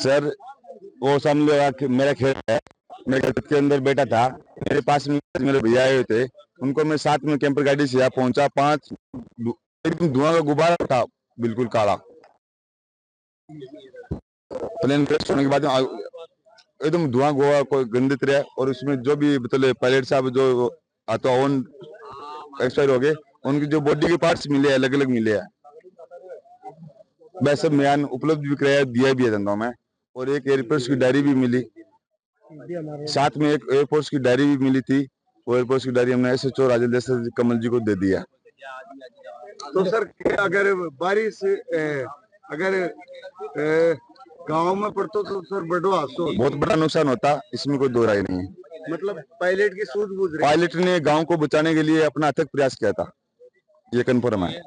Sir वो समझ low कि मेरा खेत है, मेरे खेत के अंदर बैठा था, मेरे पास में मेरे भैया आए हुए थे, उनको मैं साथ में कैंपर गाड़ी से यहाँ पहुंचा। एकदम धुआं का गुब्बारा था, बिल्कुल काला। प्लेन क्रैश होने के बाद एकदम धुआं गोवा कोई गंदित रहा, और उसमें जो भी मतलब पायलट साहब जो तो ऑन एक्सपायर हो गए, उनकी जो बॉडी के पार्ट्स मिले अलग अलग मिले हैं। वैसे बयान उपलब्ध भी कराया दिया भी है धंधों में, और एक एयरफोर्स की डायरी भी मिली, साथ में एक एयरफोर्स की डायरी भी मिली थी। वो एयरफोर्स की डायरी हमने SHO राजेंद्र कमल जी को दे दिया। तो सर अगर बारिश अगर गांव में पड़ता तो सर बड़ा हादसा, बहुत बड़ा नुकसान होता, इसमें कोई दो राय नहीं है। मतलब पायलट की सूझबूझ, पायलट ने गांव को बचाने के लिए अपना अथक प्रयास किया था, ये कन्फर्म है।